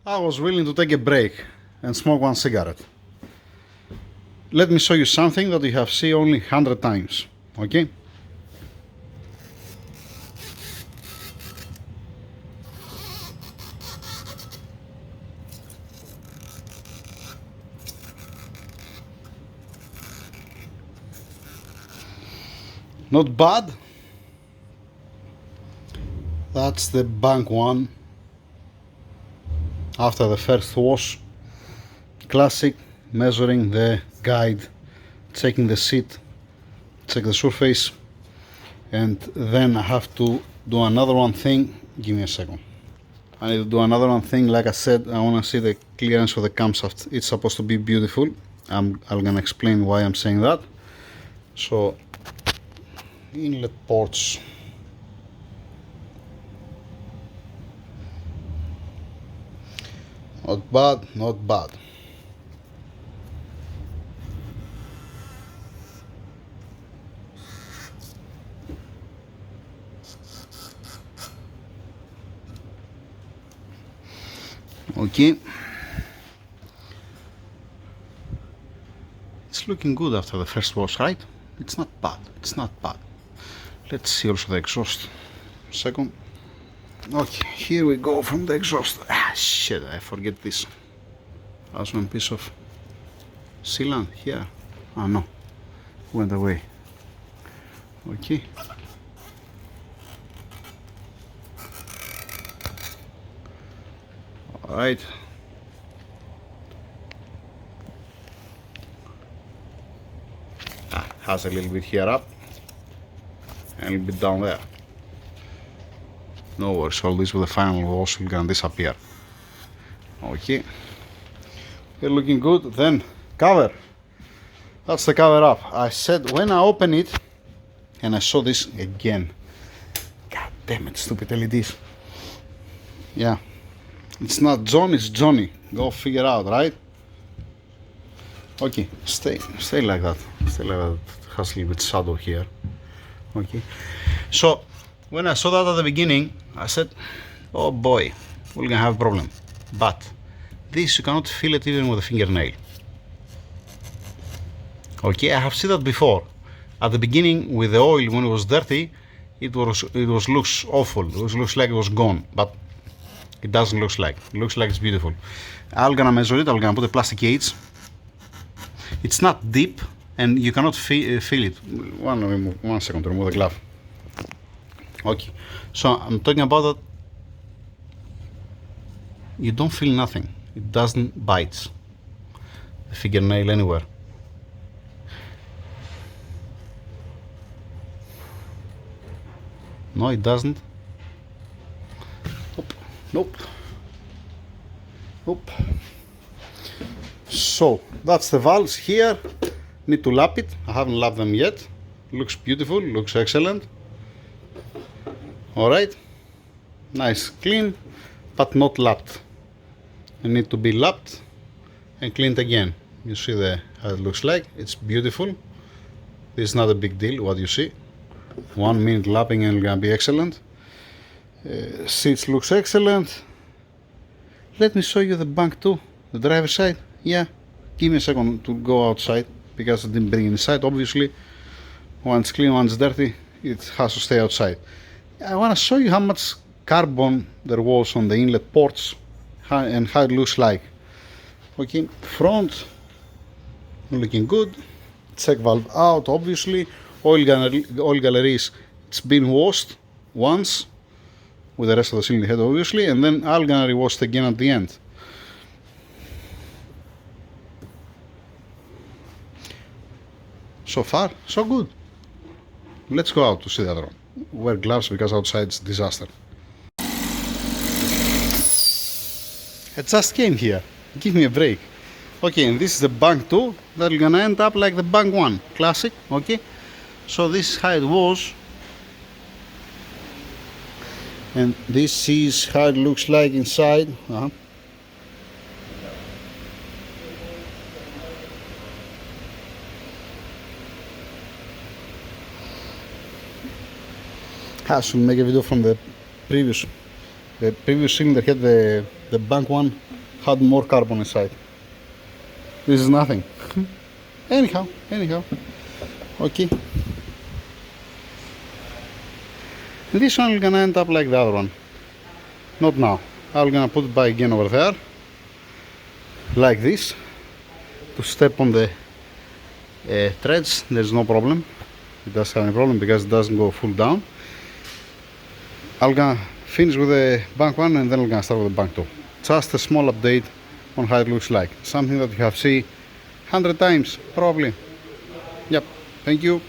I was willing to take a break and smoke one cigarette. Let me show you something that you have seen only 100 times, okay? Not bad. That's the bank one after the first wash. Classic, measuring the guide, checking the seat, check the surface, and then I have to do another one thing. Give me a second. I need to do another one thing. Like I said, I want to see the clearance of the camshaft. It's supposed to be beautiful. I'm gonna explain why I'm saying that. So, inlet ports. Not bad, not bad. Okay. It's looking good after the first wash, right? It's not bad, it's not bad. Let's see also the exhaust. Second. Okay, here we go from the exhaust. Ah, shit, I forget this. That's one piece of sealant here. Oh no, went away. Okay. Alright. Has a little bit here up and a little bit down there. No worries, all this with the final wash will gonna disappear. Okay, we're looking good. Then cover. That's the cover up. I said when I open it, and I saw this again. God damn it, stupid LEDs. Yeah, it's not John, it's Johnny. Go figure out, right? Okay, stay like that. Stay like that. It has a little bit shadow here. Okay, so when I saw that at the beginning, I said, oh boy, we're gonna have a problem. But this, you cannot feel it even with a fingernail. Okay, I have seen that before. At the beginning, with the oil, when it was dirty, it looks awful. It looks like it was gone, but it doesn't look like. It looks like it's beautiful. I'm gonna measure it. I'm gonna put a plastic gauge. It's not deep, and you cannot feel it. One second to remove the glove. Okay, so I'm talking about that. You don't feel nothing. It doesn't bite the fingernail anywhere. No, it doesn't. Nope. Nope. Nope. So that's the valves here. Need to lap it. I haven't lapped them yet. Looks beautiful. Looks excellent. All right. Nice, clean, but not lapped. It need to be lapped and cleaned again. You see how it looks like. It's beautiful. This is not a big deal. What you see. 1 minute lapping and it's gonna be excellent. Seats looks excellent. Let me show you the bank too. The driver's side. Yeah. Give me a second to go outside because I didn't bring it inside. Obviously, one's clean, one's dirty. It has to stay outside. I want to show you how much carbon there was on the inlet ports and how it looks like. Okay, front looking good. Check valve out, obviously. Oil galleries, it's been washed once with the rest of the cylinder head, obviously, and then oil gallery washed again at the end. So far, so good. Let's go out to see the other one. Wear gloves because outside it's disaster. I just came here. Give me a break. Okay, and this is the bank 2 that is gonna end up like the bank 1. Classic, okay? So this is how it was. And this is how it looks like inside. I should make a video from the previous cylinder had the bank 1 had more carbon inside. This is nothing. anyhow, okay. This one is gonna end up like the other one. Not now. I'm gonna put it back again over there, like this, to step on the threads. There's no problem. It doesn't have any problem because it doesn't go full down. I'm gonna finish with the bank one and then I'm gonna start with the bank two. Just a small update on how it looks like. Something that you have seen 100 times probably. Yep. Thank you.